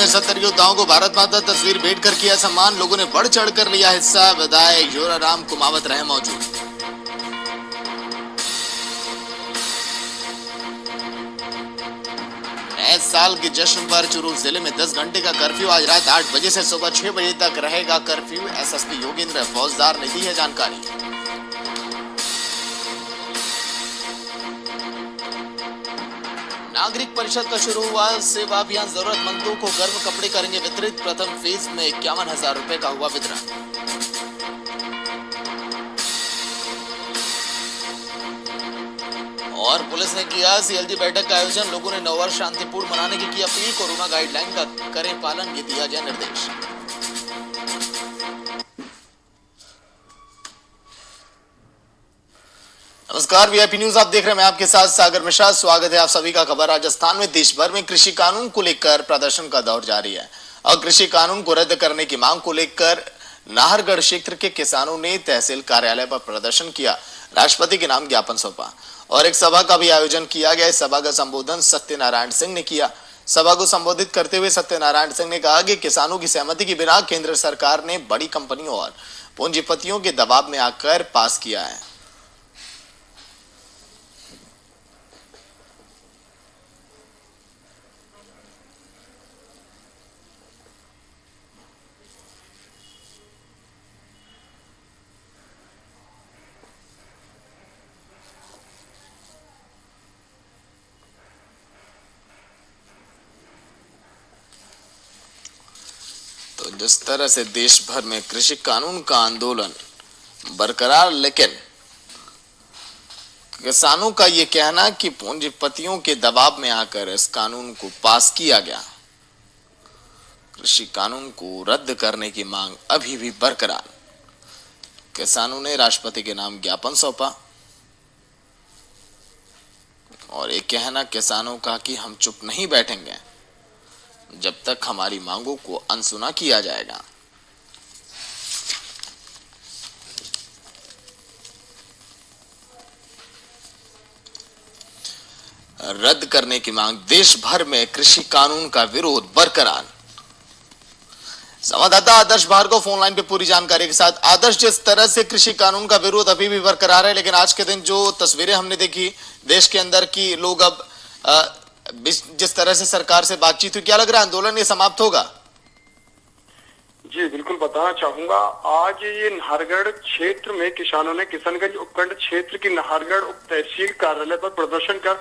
70 योद्धाओं को भारत माता तस्वीर भेंट कर किया सम्मान। लोगों ने बढ़ चढ़ कर लिया हिस्सा। विधायक जोराराम कुमावत रहे मौजूद। नए साल के जश्न पर चूरू जिले में 10 घंटे का कर्फ्यू। आज रात 8 बजे से सुबह 6 बजे तक रहेगा कर्फ्यू। एसएसपी योगेंद्र फौजदार ने दी है जानकारी। नागरिक परिषद का शुरू हुआ सेवा अभियान। जरूरतमंदों को गर्म कपड़े करेंगे वितरित। प्रथम फेज में 51,000 रुपए का हुआ वितरण। और पुलिस ने किया सीएलजी बैठक का आयोजन। लोगों ने नववर्ष शांतिपूर्ण मनाने की अपील। कोरोना गाइडलाइन का करें पालन, ये दिया गया निर्देश। नमस्कार, वीआईपी न्यूज आप देख रहे हैं। मैं आपके साथ सागर मिश्रा। स्वागत है आप सभी का। खबर राजस्थान में देश भर में कृषि कानून को लेकर प्रदर्शन का दौर जारी है और कृषि कानून को रद्द करने की मांग को लेकर नाहरगढ़ क्षेत्र के किसानों ने तहसील कार्यालय पर प्रदर्शन किया। राष्ट्रपति के नाम ज्ञापन सौंपा और एक सभा का भी आयोजन किया गया। इस सभा का संबोधन सत्यनारायण सिंह ने किया। सभा को संबोधित करते हुए सत्यनारायण सिंह ने कहा कि किसानों की सहमति के बिना केंद्र सरकार ने बड़ी कंपनियों और पूंजीपतियों के दबाव में आकर पास किया है। तो जिस तरह से देश भर में कृषि कानून का आंदोलन बरकरार, लेकिन किसानों का ये कहना कि पूंजीपतियों के दबाव में आकर इस कानून को पास किया गया। कृषि कानून को रद्द करने की मांग अभी भी बरकरार। किसानों ने राष्ट्रपति के नाम ज्ञापन सौंपा और ये कहना किसानों का कि हम चुप नहीं बैठेंगे जब तक हमारी मांगों को अनसुना किया जाएगा। रद्द करने की मांग। देश भर में कृषि कानून का विरोध बरकरार। संवाददाता आदर्श भार्गव फोन लाइन पे पूरी जानकारी के साथ। आदर्श, जिस तरह से कृषि कानून का विरोध अभी भी बरकरार है, लेकिन आज के दिन जो तस्वीरें हमने देखी देश के अंदर की, लोग अब जिस तरह से सरकार से बातचीत हुई, क्या लग रहा है आंदोलन ये समाप्त होगा? जी बिल्कुल बताना चाहूंगा। आज ये नाहरगढ़ क्षेत्र में किसानों ने किशनगंज उपखंड क्षेत्र की नाहरगढ़ उप तहसील कार्यालय पर प्रदर्शन कर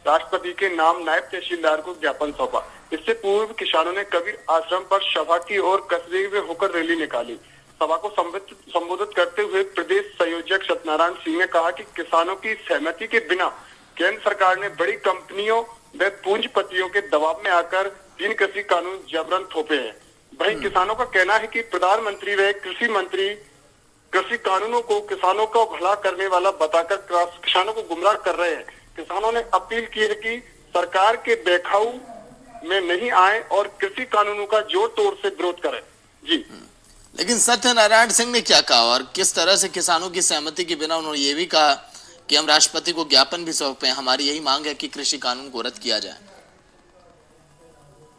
राष्ट्रपति के नाम नायब तहसीलदार को ज्ञापन सौंपा। इससे पूर्व किसानों ने कबीर आश्रम पर सभा की और कस्बे में होकर रैली निकाली। सभा को संबोधित करते हुए प्रदेश संयोजक सत्यनारायण सिंह ने कहा कि किसानों की सहमति के बिना केंद्र सरकार ने बड़ी कंपनियों व पूंजीपतियों के दबाव में आकर 3 कृषि कानून जबरन थोपे हैं। वहीं किसानों का कहना है कि प्रधानमंत्री व कृषि मंत्री कृषि कानूनों को किसानों का भला करने वाला बताकर किसानों को गुमराह कर रहे हैं। किसानों ने अपील की है कि सरकार के बेखाऊ में नहीं आए और कृषि कानूनों का जोर तोड़ से विरोध करें। जी, लेकिन सत्यनारायण सिंह ने क्या कहा और किस तरह से किसानों की सहमति के बिना उन्होंने ये भी कहा कि हम राष्ट्रपति को ज्ञापन भी सौंपे, हमारी यही मांग है कि कृषि कानून को रद्द किया जाए।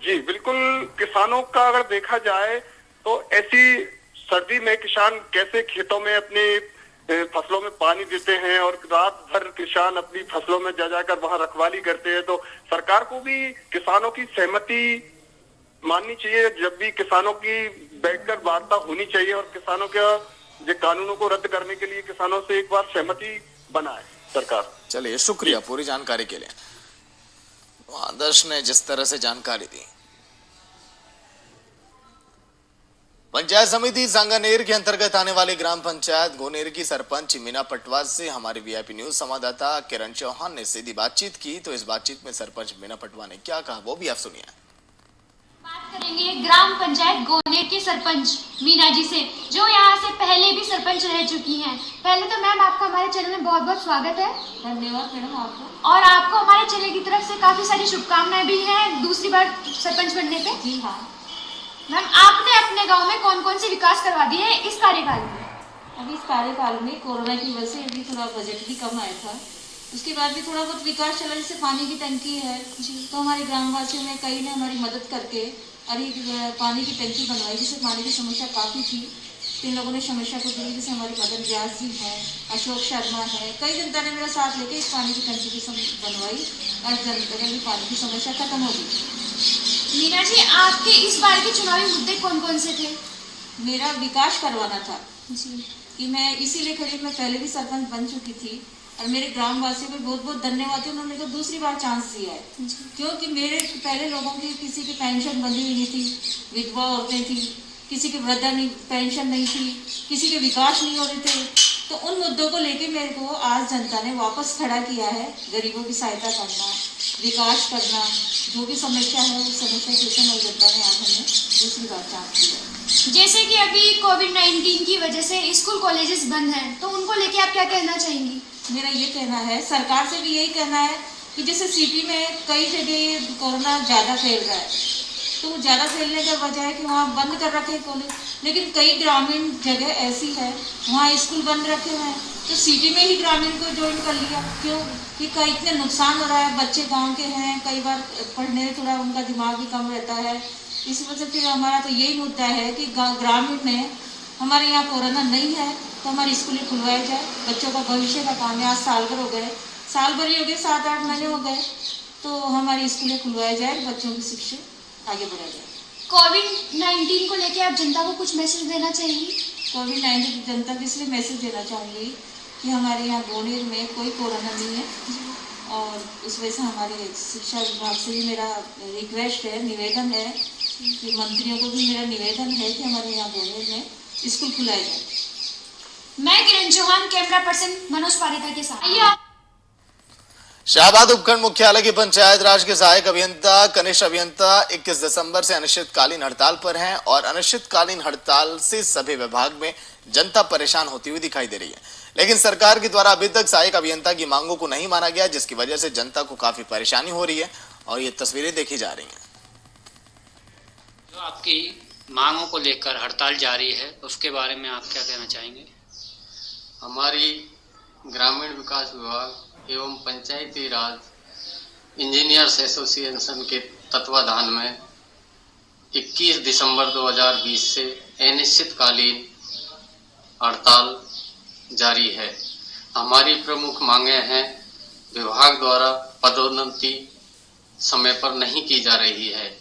जी बिल्कुल, किसानों का अगर देखा जाए तो ऐसी सर्दी में किसान कैसे खेतों में अपनी फसलों में पानी देते हैं और रात भर किसान अपनी फसलों में जा जाकर वहां रखवाली करते हैं, तो सरकार को भी किसानों की सहमति माननी चाहिए। जब भी किसानों की बैठकर वार्ता होनी चाहिए और किसानों के कानूनों को रद्द करने के लिए किसानों से एक बार सहमति बनाए सरकार। चलिए, शुक्रिया पूरी जानकारी के लिए। आदर्श ने जिस तरह से जानकारी दी। पंचायत समिति सांगानेर के अंतर्गत आने वाली ग्राम पंचायत गोनेर की सरपंच मीना पटवा से हमारे वीआईपी न्यूज संवाददाता किरण चौहान ने सीधी बातचीत की। तो इस बातचीत में सरपंच मीना पटवा ने क्या कहा वो भी आप सुनिए। बात करेंगे ग्राम पंचायत गोनेर के सरपंच मीना जी से, जो यहाँ से पहले भी सरपंच रह चुकी हैं। पहले तो मैम आपका हमारे चैनल में बहुत बहुत स्वागत है। धन्यवाद मैडम आपको। और आपको हमारे चैनल की तरफ से काफी सारी शुभकामनाएं भी हैं दूसरी बार सरपंच बनने पे। जी हाँ मैम, आपने अपने गांव में कौन कौन से विकास करवा दिए हैं इस कार्यकाल में? अभी इस कार्यकाल में कोरोना की वजह से अभी थोड़ा बजट भी कम आया था, उसके बाद भी थोड़ा बहुत विकास चला। जैसे पानी की टंकी है जी, तो हमारे ग्रामवासियों में कई ने हमारी मदद करके और एक पानी की टंकी बनवाई, जिससे पानी की समस्या काफ़ी थी। इन लोगों ने समस्या को दूर, जैसे हमारे मदन व्यास जी हैं, अशोक शर्मा है, कई जनता ने मेरा साथ लेके इस पानी की टंकी की बनवाई और जनता की पानी की समस्या खत्म हो गई। मीना जी, आपके इस बार के चुनावी मुद्दे कौन कौन से थे? मेरा विकास करवाना था जी, कि मैं इसीलिए खड़ी, मैं पहले भी सरपंच बन चुकी थी और मेरे ग्रामवासियों को बहुत बहुत धन्यवाद है, उन्होंने मेरे को दूसरी बार चांस दिया है। क्योंकि मेरे पहले लोगों की किसी की पेंशन बंधी हुई नहीं थी, विधवा औरतें थी, किसी की वृद्धा नहीं पेंशन नहीं थी, किसी के विकास नहीं हो रहे थे। तो उन मुद्दों को लेके मेरे को आज जनता ने वापस खड़ा किया है। गरीबों की सहायता करना, विकास करना, जो भी समस्या है उस समस्या के लिए मेरी जनता ने आज हमें दूसरी बार चांस दिया है। जैसे कि अभी कोविड-19 की वजह से स्कूल कॉलेजेस बंद हैं, तो उनको लेके आप क्या कहना चाहेंगी? मेरा ये कहना है, सरकार से भी यही कहना है कि जैसे सिटी में कई जगह कोरोना ज़्यादा फैल रहा है, तो ज़्यादा फैलने का वजह है कि वहाँ बंद कर रखे हैं कॉलेज, लेकिन कई ग्रामीण जगह ऐसी है वहाँ स्कूल बंद रखे हुए हैं, तो सिटी में ही ग्रामीण को ज्वाइन कर लिया। क्यों कि कई इतने नुकसान हो रहा है, बच्चे गांव के हैं, कई बार पढ़ने में थोड़ा उनका दिमाग भी कम रहता है। इस वजह से फिर हमारा तो यही मुद्दा है कि ग्रामीण में हमारे यहाँ कोरोना नहीं है तो हमारी स्कूलें खुलवाई जाए। बच्चों का भविष्य का काम है, आज साल भर हो गए, साल भर ही हो गए, 7-8 महीने हो गए, तो हमारी स्कूलें खुलवाई जाए, बच्चों की शिक्षा आगे बढ़ाई जाए। कोविड-19 को लेके आप जनता को कुछ मैसेज देना चाहेंगी? कोविड-19 जनता को इसलिए मैसेज देना चाहूँगी कि हमारे यहाँ गोनेर में कोई कोरोना नहीं है, और उस वजह से हमारे शिक्षा विभाग से भी मेरा रिक्वेस्ट है, निवेदन है कि मंत्रियों को भी मेरा निवेदन है कि हमारे यहाँ गोनेर में स्कूल खुलाए जाए। मैं किरण चौहान, कैमरा पर्सन मनोज पारिता के साथ। आइए आप शाहबाद उपखंड मुख्यालय की पंचायत राज के सहायक अभियंता कनिष्ठ अभियंता 21 दिसंबर से अनिश्चितकालीन हड़ताल पर हैं और अनिश्चितकालीन हड़ताल से सभी विभाग में जनता परेशान होती हुई दिखाई दे रही है, लेकिन सरकार के द्वारा अभी तक सहायक अभियंता की मांगों को नहीं माना गया, जिसकी वजह से जनता को काफी परेशानी हो रही है और ये तस्वीरें देखी जा रही हैं। जो आपकी मांगों को लेकर हड़ताल जारी है, उसके बारे में आप क्या कहना चाहेंगे? हमारी ग्रामीण विकास विभाग एवं पंचायती राज इंजीनियर्स एसोसिएशन के तत्वाधान में 21 दिसंबर 2020 से अनिश्चितकालीन हड़ताल जारी है। हमारी प्रमुख मांगें हैं, विभाग द्वारा पदोन्नति समय पर नहीं की जा रही है।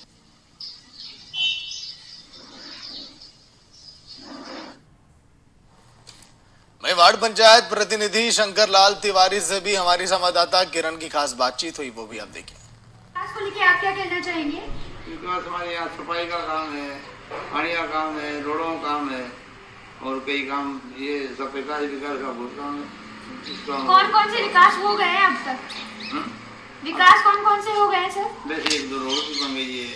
वहीं वार्ड पंचायत प्रतिनिधि शंकर लाल तिवारी से भी हमारी संवाददाता किरण की खास बातचीत हुई, वो भी आप देखिए। विकास को लेके आप क्या कहना चाहेंगे? विकास हमारे यहाँ सफाई का काम है, पानी का काम है, रोडों का काम है और कई काम, ये सब विकास का बहुत काम है। कौन कौन से विकास हो गए हैं अब तक? विकास कौन कौन से हो गए हैं सर? वैसे 1-2 रोड भी बन गई है,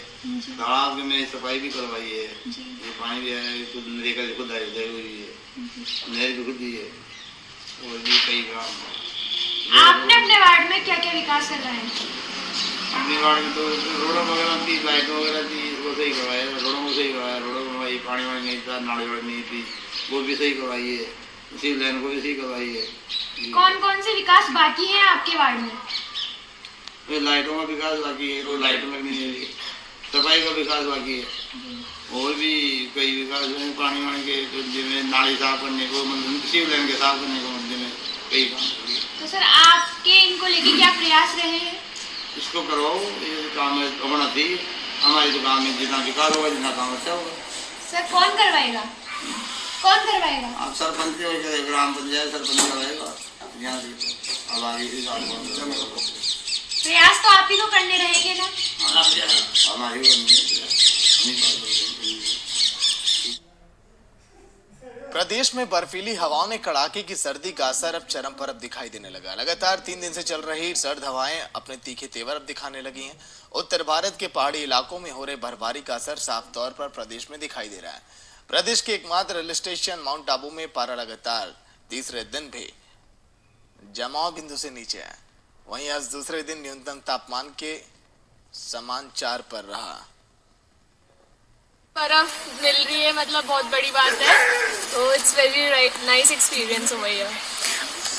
तालाब में सफाई भी करवाई है, ये पानी भी है, खुद नरेगा खुद हुई है, नहर भी खुद ही है और भी कई काम। आपने अपने वार्ड में क्या क्या विकास कर रहे हैं? अपने वार्ड में तो रोडों वगैरह थी, लाइटों वगैरह थी, वो सही करवाया, रोडों को सही करवाया, रोडों बनवाई, पानी वानी नहीं था, नाली वाली नहीं थी, वो भी सही करवाई है, इसी लाइन को भी सही करवाई है। कौन कौन से विकास बाकी हैं आपके वार्ड में? लाइटों का विकास बाकी है, तो लाइट लगनी है, सफाई का विकास बाकी है और भी कई विकास है, पानी वानी के जिनमें नाली साफ करने को, मतलब किसी लाइन के साफ करने को मंदिर में कई काम। तो सर आपके इनको लेके क्या प्रयास रहे हैं? इसको करवाओ, ये काम होना चाहिए। हमारी दुकान में जितना विकास होगा, जितना काम अच्छा होगा। सर कौन करवाएगा? कौन करवाएगा? आप सरपंच ग्राम पंचायत सरपंच करवाएगा यहाँ से, अब आगे प्रयास तो आप ही को करने रहेंगे ना? हमारी प्रदेश में बर्फीली हवाओं ने कड़ाके की सर्दी का असर अब चरम पर दिखाई देने लगा। लगातार 3 दिन से चल रही सर्द हवाएं अपने तीखे तेवर अब दिखाने लगी हैं। उत्तर भारत के पहाड़ी इलाकों में हो रहे बर्फबारी का असर साफ तौर पर प्रदेश में दिखाई दे रहा है। प्रदेश के एकमात्र हिल स्टेशन माउंट आबू में पारा लगातार तीसरे दिन भी जमाव बिंदु से नीचे है। वहीं आज दूसरे दिन न्यूनतम तापमान के समान 4 पर रहा। बर्फ मिल रही है, मतलब बहुत बड़ी बात है, तो it's very nice experience over here.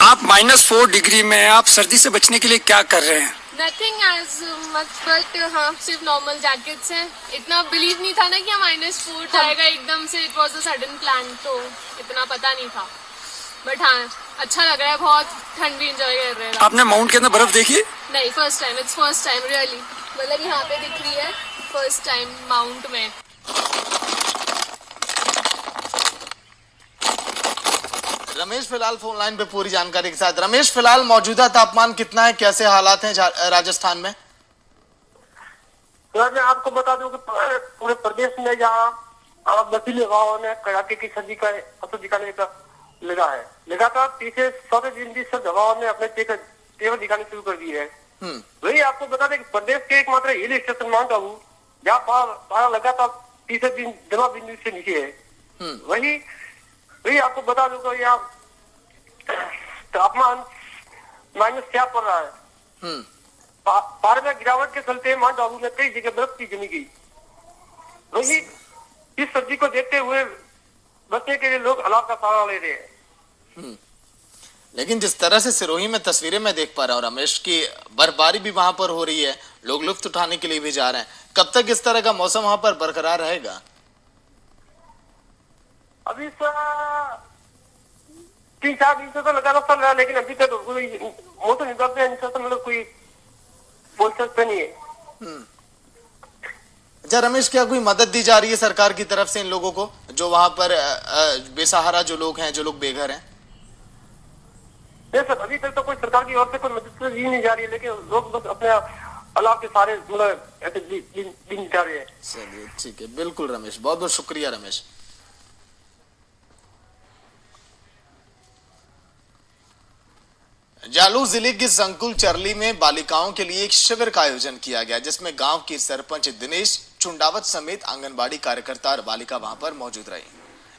आप -4 डिग्री में आप सर्दी से बचने के लिए क्या कर रहे हैं? नथिंग एज मच बट हाँ सिर्फ नॉर्मल जैकेट्स हैं. इतना बिलीव नहीं था ना कि -4 आएगा एकदम से. It was a sudden plan, तो इतना पता नहीं था. बट हाँ अच्छा लग रहा है बहुत. ठंड भी इंजॉय कर रहे हैं. आपने माउंट के अंदर बर्फ देखी? नहीं, first time. It's first time really. मतलब यहाँ पे दिख रही है फर्स्ट टाइम माउंट में. रमेश फिलहाल फोन लाइन पे पूरी जानकारी के साथ. रमेश, फिलहाल मौजूदा तापमान कितना है, कैसे हालात हैं राजस्थान में? मैं आपको बता दूं कि पूरे प्रदेश में जहाँ बर्फीली हवाओं ने कड़ाके की सर्दी का असर दिखाने का लगा है. लगातार तीसरे 14 दिन की सर्द हवाओं ने अपने तेवर दिखाने शुरू कर दिए है. वही आपको बता दें कि प्रदेश के एकमात्र हिल स्टेशन माउंट आबू जहाँ पारा लगातार तीसरे दिन जमा बिंदु से नीचे है. वही आपको बता दूं कि यहाँ तापमान -4 पड़ रहा है. पारे में गिरावट के चलते माउंट आबू में कई जगह बर्फ की जमी गई. वही इस सर्दी को देखते हुए बचने के लिए लोग अलाव का सहारा ले रहे हैं. लेकिन जिस तरह से सिरोही में तस्वीरें मैं देख पा रहा हूँ रमेश, की बर्फबारी भी वहां पर हो रही है, लोग लुत्फ उठाने के लिए भी जा रहे हैं. कब तक इस तरह का मौसम वहां पर बरकरार रहेगा? अभी 3-4 दिन से तो लगातार चल रहा है, लेकिन अभी तक कोई मौसम विभाग ने मतलब कोई बोल सकते नहीं है. अच्छा रमेश, क्या कोई मदद दी जा रही है सरकार की तरफ से इन लोगों को, जो वहां पर बेसहारा जो लोग हैं, जो लोग बेघर हैं? नहीं सर, अभी तक तो कोई सरकार की ओर से कोई मदद दी नहीं जा रही है, लेकिन लोग बस अपने अलाव के सारे मतलब ऐसे दिन जा रहे हैं. चलिए ठीक है, बिल्कुल रमेश, बहुत बहुत शुक्रिया रमेश. जालौर जिले के संकुल चरली में बालिकाओं के लिए एक शिविर का आयोजन किया गया, जिसमें गांव के सरपंच दिनेश चुंडावत समेत आंगनबाड़ी कार्यकर्ता और बालिका वहां पर मौजूद रही.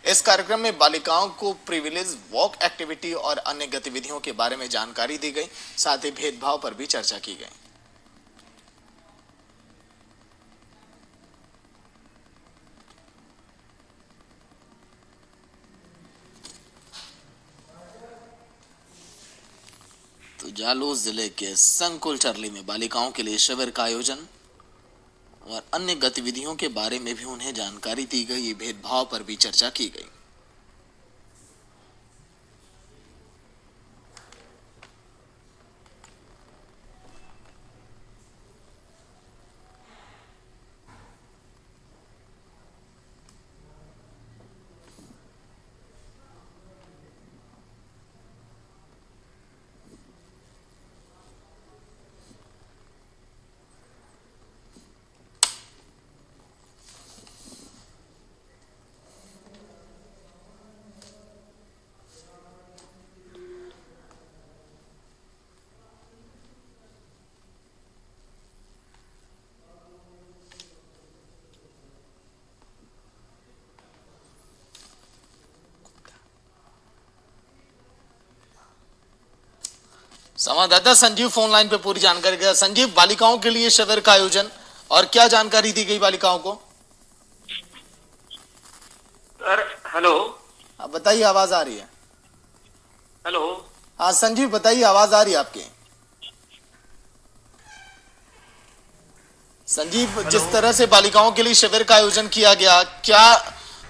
इस कार्यक्रम में बालिकाओं को प्रिविलेज वॉक एक्टिविटी और अन्य गतिविधियों के बारे में जानकारी दी गई. साथ ही भेदभाव पर भी चर्चा की गई. तो जालौर जिले के संकुल चरली में बालिकाओं के लिए शिविर का आयोजन और अन्य गतिविधियों के बारे में भी उन्हें जानकारी दी गई. भेदभाव पर भी चर्चा की गई. संवाददाता संजीव फोन लाइन पे पूरी जानकारी देगा. संजीव, बालिकाओं के लिए शिविर का आयोजन और क्या जानकारी दी गई बालिकाओं को? Sir hello. आप बताइए, आवाज आ रही है? हेलो. हाँ संजीव बताइए, आवाज आ रही है आपकी? संजीव, जिस तरह से बालिकाओं के लिए शिविर का आयोजन किया गया, क्या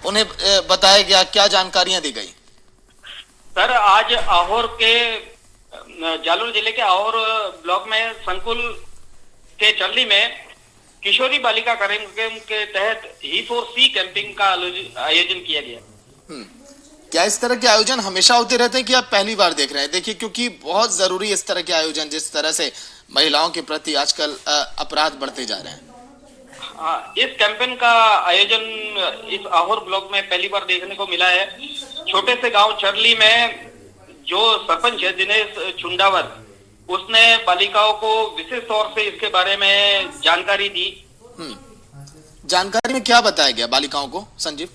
उन्हें बताया गया, क्या जानकारियां दी गई? सर आज आहोर के जालौर जिले के आहोर ब्लॉक में संकुल के चरली में किशोरी बालिका कार्यक्रम के तहत He4C कैंपिंग का आयोजन किया गया. क्या इस तरह के आयोजन हमेशा होते रहते हैं कि आप पहली बार देख रहे हैं? देखिए, क्योंकि बहुत जरूरी इस तरह के आयोजन, जिस तरह से महिलाओं के प्रति आजकल अपराध बढ़ते जा रहे हैं. हाँ, इस कैंपेन का आयोजन इस आहोर ब्लॉक में पहली बार देखने को मिला है. छोटे से गांव चरली में जो सरपंच है दिनेश चुंडावत, उसने बालिकाओं को विशेष तौर से इसके बारे में जानकारी दी. जानकारी में क्या बताया गया बालिकाओं को Sanjeev?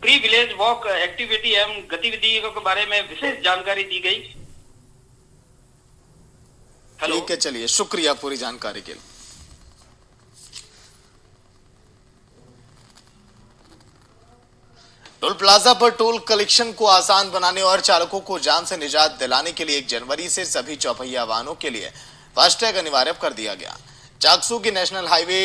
Pre village walk activity एवं गतिविधियों के बारे में विशेष जानकारी दी गई. हेलो. ठीक है, चलिए, शुक्रिया पूरी जानकारी के लिए. टोल प्लाजा पर टोल कलेक्शन को आसान बनाने और चालकों को जाम से निजात दिलाने के लिए 1 जनवरी से सभी चौपहिया वाहनों के लिए फास्टैग अनिवार्य कर दिया गया। चाकसू की नेशनल हाईवे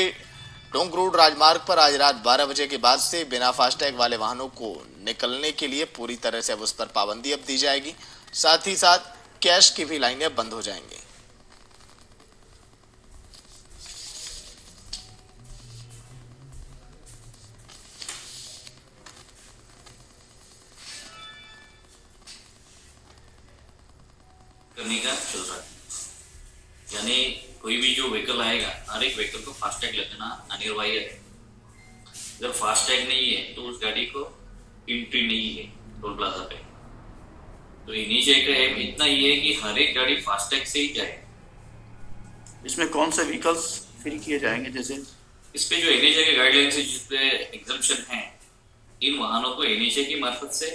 टोंक रोड राजमार्ग पर आज रात 12 बजे के बाद से बिना फास्टैग वाले वाहनों को निकलने के लिए पूरी तरह से अब उस पर पाबंदी अब दी जाएगी। साथ ही साथ कैश की भी लाइनें बंद हो जाएंगी। करने का चल रहा है, यानी कोई भी जो व्हीकल आएगा हर एक व्हीकल को फास्टैग लगाना अनिवार्य है। अगर फास्टैग नहीं है तो उस गाड़ी को एंट्री नहीं है टोल प्लाजा पे। तो इनिशिएटिव का एम इतना ही है कि हर एक गाड़ी फास्टैग से ही जाए। इसमें कौन से व्हीकल्स फ्री किए जाएंगे? जैसे इस पे जो एनएचए के गाइडलाइंस है जिसपे एग्जम्पशन है, इन वाहनों को एनएचए की मार्फत से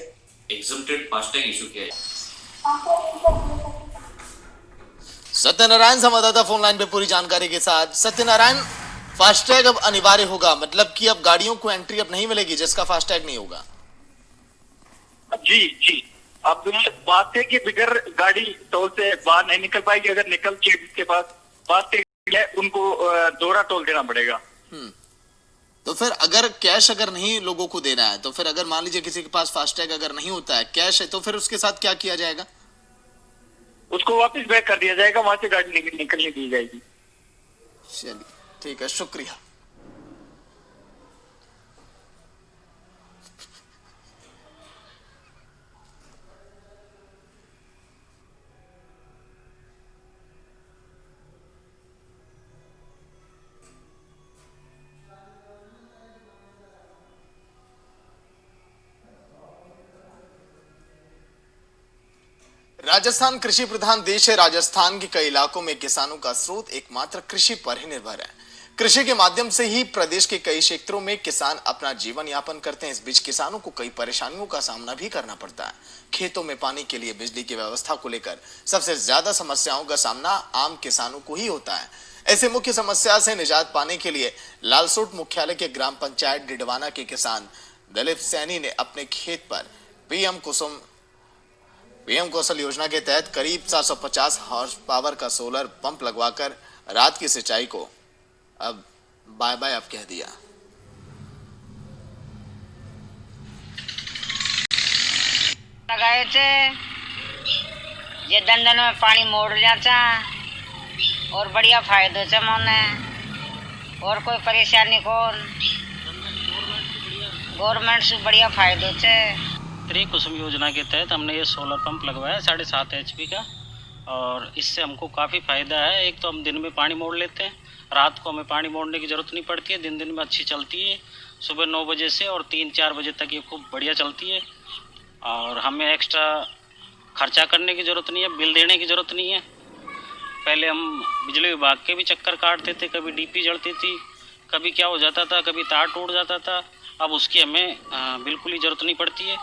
एग्जम्प्टेड फास्टैग इशू किया है। सत्यनारायण संवाददाता फोन लाइन पे पूरी जानकारी के साथ। सत्यनारायण, फास्टैग अब अनिवार्य होगा, मतलब कि अब गाड़ियों को एंट्री अब नहीं मिलेगी जिसका फास्टैग नहीं होगा। जी जी, अब बात है कि बिगर गाड़ी टोल से बाहर नहीं निकल पाएगी। अगर निकल के जिसके पास फास्टैग है उनको दोहरा टोल देना पड़ेगा। तो फिर अगर कैश अगर नहीं लोगों को देना है तो फिर अगर मान लीजिए किसी के पास फास्टैग अगर नहीं होता है, कैश है, तो फिर उसके साथ क्या किया जाएगा? उसको वापस बैक कर दिया जाएगा, वहां से गाड़ी निकलने दी जाएगी। चलिए ठीक है, शुक्रिया। राजस्थान कृषि प्रधान देश है। राजस्थान के कई इलाकों में किसानों का स्रोत एकमात्र कृषि पर ही निर्भर है। कृषि के माध्यम से ही प्रदेश के कई क्षेत्रों में किसान अपना जीवन यापन करते हैं। इस बीच किसानों को कई परेशानियों का सामना भी करना पड़ता है। खेतों में पानी के लिए बिजली की व्यवस्था को लेकर सबसे ज्यादा समस्याओं का सामना आम किसानों को ही होता है। ऐसे मुख्य समस्या से निजात पाने के लिए लालसोट मुख्यालय के ग्राम पंचायत डिडवाना के किसान दिलीप सैनी ने अपने खेत पर पीएम कौशल योजना के तहत करीब 450 हॉर्स पावर का सोलर पंप लगवाकर रात की सिंचाई को अब बाय बाय अब कह दिया। लगाए थे ये दंदन में पानी मोड़ जाता और बढ़िया फायदो से मोने और कोई परेशानी कौन गवर्नमेंट से बढ़िया फायदो से। श्री कुसुम योजना के तहत हमने ये सोलर पंप लगवाया 7.5 HP का, और इससे हमको काफ़ी फ़ायदा है। एक तो हम दिन में पानी मोड़ लेते हैं, रात को हमें पानी मोड़ने की ज़रूरत नहीं पड़ती है। दिन में अच्छी चलती है, सुबह 9 बजे से और 3-4 बजे तक ये खूब बढ़िया चलती है। और हमें एक्स्ट्रा खर्चा करने की ज़रूरत नहीं है, बिल देने की ज़रूरत नहीं है। पहले हम बिजली विभाग के भी चक्कर काटते थे, कभी डीपी जलती थी, कभी क्या हो जाता था, कभी तार टूट जाता था। अब उसकी हमें बिल्कुल ही ज़रूरत नहीं पड़ती है।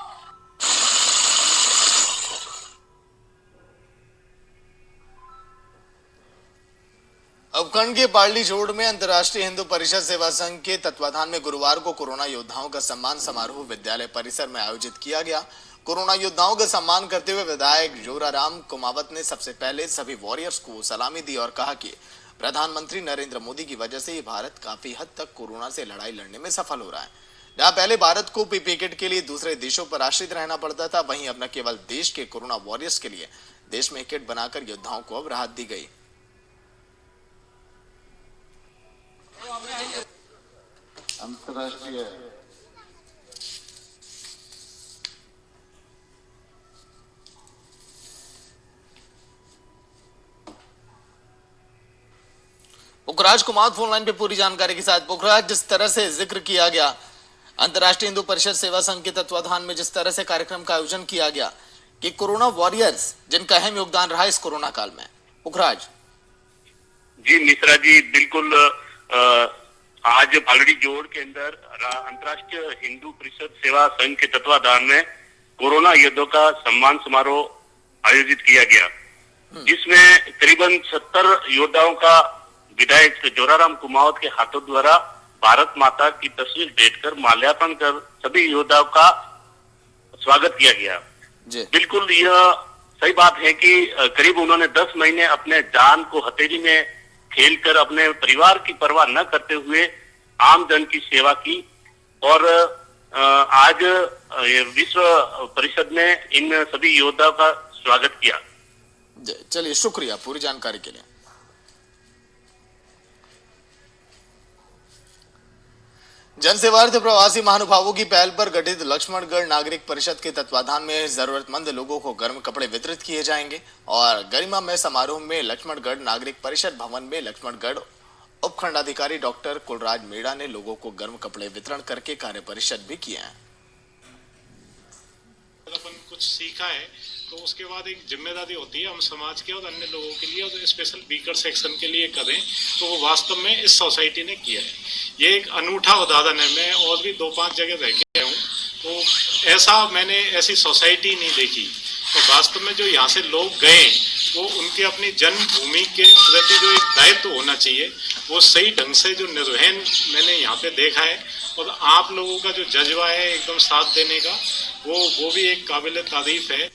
उपखंड के पार्ली जोड़ में अंतर्राष्ट्रीय हिंदू परिषद सेवा संघ के तत्वाधान में गुरुवार को कोरोना योद्धाओं का सम्मान समारोह विद्यालय परिसर में आयोजित किया गया। कोरोना योद्धाओं का सम्मान करते हुए विधायक जोराराम कुमावत ने सबसे पहले सभी वॉरियर्स को सलामी दी और कहा कि प्रधानमंत्री नरेंद्र मोदी की वजह से भारत काफी हद तक कोरोना से लड़ाई लड़ने में सफल हो रहा है। जहां पहले भारत को पीपीई किट के लिए दूसरे देशों पर आश्रित रहना पड़ता था, वहीं अब न केवल देश के कोरोना वॉरियर्स के लिए देश में किट बनाकर योद्धाओं को अब राहत दी गई। अंतर्राष्ट्रीय पुखराज कुमार फोन लाइन पे पूरी जानकारी के साथ। पुखराज, जिस तरह से जिक्र किया गया अंतर्राष्ट्रीय हिंदू परिषद सेवा संघ के तत्वाधान में जिस तरह से कार्यक्रम का आयोजन किया गया कि कोरोना वॉरियर्स जिनका अहम योगदान रहा इस कोरोना काल में, पुखराज। जी मिश्रा जी, बिल्कुल आज बालड़ी जोड़ के अंदर अंतर्राष्ट्रीय हिंदू परिषद सेवा संघ के तत्वाधान में कोरोना योद्धाओं का सम्मान समारोह आयोजित किया गया, जिसमें करीबन 70 योद्धाओं का विधायक जोराराम कुमावत के हाथों द्वारा भारत माता की तस्वीर भेंटकर माल्यार्पण कर सभी योद्धाओं का स्वागत किया गया। बिल्कुल यह सही बात है कि करीब उन्होंने 10 महीने अपने जान को हथेली में खेलकर अपने परिवार की परवाह न करते हुए आम जन की सेवा की और आज विश्व परिषद ने इन सभी योद्धाओं का स्वागत किया। चलिए, शुक्रिया पूरी जानकारी के लिए। जनसेवार्थ प्रवासी महानुभावों की पहल पर गठित लक्ष्मणगढ़ नागरिक परिषद के तत्वाधान में जरूरतमंद लोगों को गर्म कपड़े वितरित किए जाएंगे और गरिमामय समारोह में लक्ष्मणगढ़ नागरिक परिषद भवन में लक्ष्मणगढ़ उपखंडाधिकारी डॉक्टर कुलराज मीणा ने लोगों को गर्म कपड़े वितरण करके कार्य परिषद भी किया है। अपन कुछ सीखा है तो उसके बाद एक जिम्मेदारी होती है हम समाज के और अन्य लोगों के लिए और स्पेशल वीकर सेक्शन के लिए करें, तो वो वास्तव में इस सोसाइटी ने किया है। ये एक अनूठा उदाहरण है। मैं और भी 2-5 जगह रह के हूँ तो मैंने ऐसी सोसाइटी नहीं देखी। तो वास्तव में जो यहाँ से लोग गए वो उनके अपनी जन्मभूमि के प्रति जो एक दायित्व होना चाहिए वो सही ढंग से जो निर्वहन मैंने यहाँ पे देखा है और आप लोगों का जो जज्बा है एकदम साथ देने का वो भी एक काबिल तारीफ है।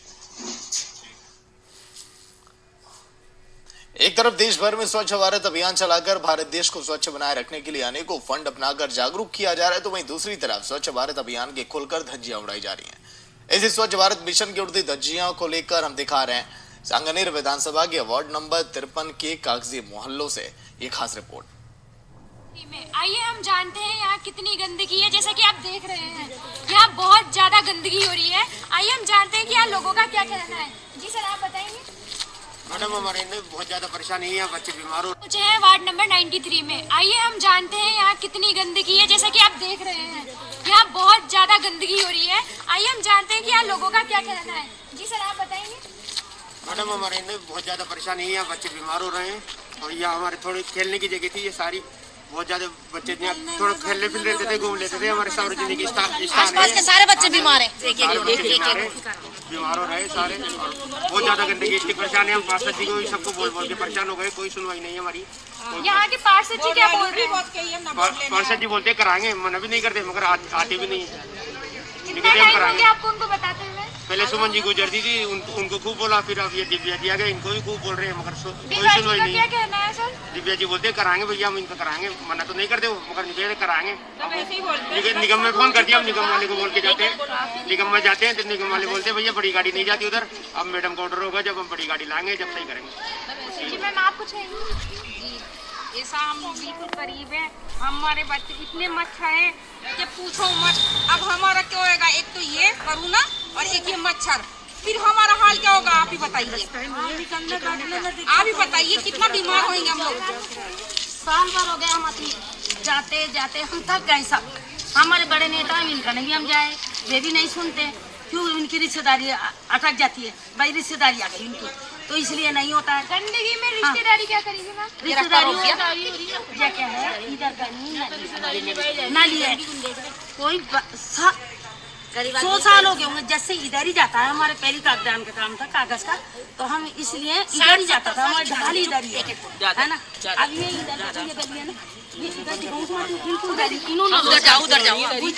एक तरफ देश भर में स्वच्छ भारत अभियान चलाकर भारत देश को स्वच्छ बनाए रखने के लिए अनेकों फंड अपनाकर जागरूक किया जा रहा है, तो वहीं दूसरी तरफ स्वच्छ भारत अभियान के खुलकर धज्जियां उड़ाई जा रही हैं। इसी स्वच्छ भारत मिशन की उड़ती धज्जियों को लेकर हम दिखा रहे हैं सांगनेर विधानसभा के वार्ड नंबर 53 के कागजी मोहल्लों से ये खास रिपोर्ट। आइए हम जानते हैं यहाँ कितनी गंदगी है। जैसा कि आप देख रहे हैं यहाँ बहुत ज्यादा गंदगी हो रही है। आइए हम जानते हैं कि यहाँ लोगों का क्या कहना है। जी सर, आप बताएंगे। मैडम, हमारे में बहुत ज्यादा परेशानी है, बच्चे बीमार हो मुझे है वार्ड नंबर 93 में। आइए हम जानते हैं यहाँ कितनी गंदगी है। जैसा कि आप देख रहे हैं यहाँ बहुत ज्यादा गंदगी हो रही है। आइए हम जानते हैं कि यहाँ लोगों का क्या कहना है। जी सर, आप बताएंगे। मैडम, हमारे में बहुत ज्यादा परेशानी है, बच्चे बीमार हो रहे हैं और यहाँ हमारे थोड़ी खेलने की जगह थी, ये सारी बहुत ज्यादा बच्चे थोड़ा खेलने फिर लेते थे, घूम लेते थे। हमारे सार्वजनिक आसपास के सारे बच्चे बीमार हैं, बीमार हो रहे सारे। बहुत ज्यादा गंदगी इसकी परेशानी, हम पार्षद जी को सबको बोल के परेशान हो गए, कोई सुनवाई नहीं है हमारी। यहाँ के पार्षद जी क्या बोल रहे हैं? पार्षद जी बोलते कराएंगे, मना भी नहीं करते मगर आते भी नहीं है। आपको उनको बताते हुए पहले सुमन जी गुजरती थी, उनको खूब बोला, फिर अब ये दिव्या जी आ गए, इनको भी खूब बोल रहे हैं मगर कोई सुनवाई नहीं। क्या कहना है सर? दिव्या जी बोलते कराएंगे भैया, हम इनको कराएंगे, मना तो नहीं करते मगर निकले कराएंगे। निगम में फोन कर दिया, हम निगम वाले को बोल के जाते हैं, निगम में जाते हैं तो निगम वाले बोलते हैं भैया बड़ी गाड़ी नहीं जाती उधर, अब मैडम का ऑर्डर होगा जब हम बड़ी गाड़ी लाएंगे जब सही करेंगे। जी मैम, आप कुछ ऐसा हम बिल्कुल करीब है, हमारे बच्चे इतने मच्छर हैं कि पूछो मत। अब हमारा क्या होगा, एक तो ये कोरोना और एक ये मच्छर, फिर हमारा हाल क्या होगा आप ही बताइए। आप ही बताइए कितना बीमार होंगे हम लोग। साल भर हो गया हम जाते जाते हम थक गए सब। हमारे बड़े नेता इनका नहीं हम जाए, वे भी नहीं सुनते। क्यों? उनकी रिश्तेदारी अटक जाती है, भाई रिश्तेदारी आ गई उनकी, तो इसलिए नहीं होता है। गंदगी में रिश्तेदारी क्या करेगी मैम? रिश्तेदारी क्या है, इधर नाली है, कोई 100 साल हो गए होंगे जैसे इधर ही जाता है। हमारे पहली कागजान का काम था कागज का, तो हम इसलिए इधर ही जाता था, हमारे ढाल इधर ही है ना। अब ये इधर ये गली है ना, ये इधर बिल्कुल गली, इन्होंने उधर जाओ उधर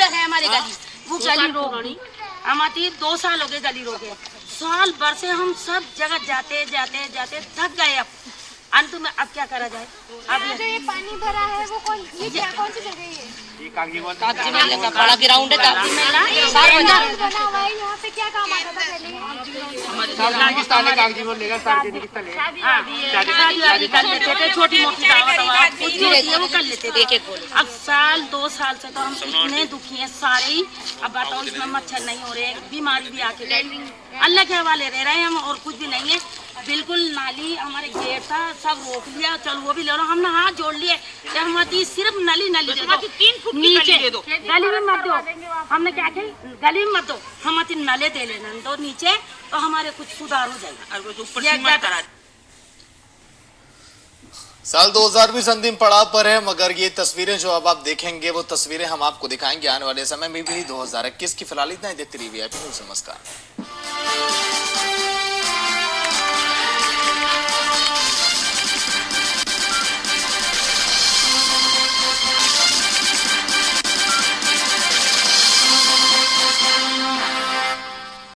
है हमारे गली, वो गली रोक हमारी 2 साल हो गए गली रोके। साल भर से हम सब जगह जाते जाते जाते थक गए। अब अंत में अब क्या करा जाए। अब जो ये पानी भरा है वो कौन सी जगह है? ये कागजी मेला का बड़ा ग्राउंड है, कागजी मेला बना हुआ है। यहाँ पे क्या काम आता था पहले? कागजी बोल लेगा, सार्वजनिक स्थल है, कर लेते थे, छोटी मोटी वो कर लेते थे। अब 1-2 साल से तो हम इतने दुखी हैं सारे ही। अब बताओ इसमें मच्छर नहीं हो रहे, बीमारी भी आके गई, अल्लाह के हवाले रह रहे हैं हम, और कुछ भी नहीं है। बिल्कुल नाली हमारे गेट था, सब रोक लिया, चलो वो भी ले लो। हमने हाथ जोड़ लिए कि हमारी सिर्फ नली दे दो, 3 फुट नीचे दे दो, गली में मत दो। हमने क्या किया, गली में मत दो, हमारी नले दे लेना दो नीचे, तो हमारे कुछ सुधार हो जाएगा। साल 2020 अंतिम पड़ाव पर है, मगर ये तस्वीरें जो अब आप देखेंगे वो तस्वीरें हम आपको दिखाएंगे आने वाले समय में भी 2021 की। फिलहाल इतना ही, देखते रहिए VIP न्यूज़। नमस्कार।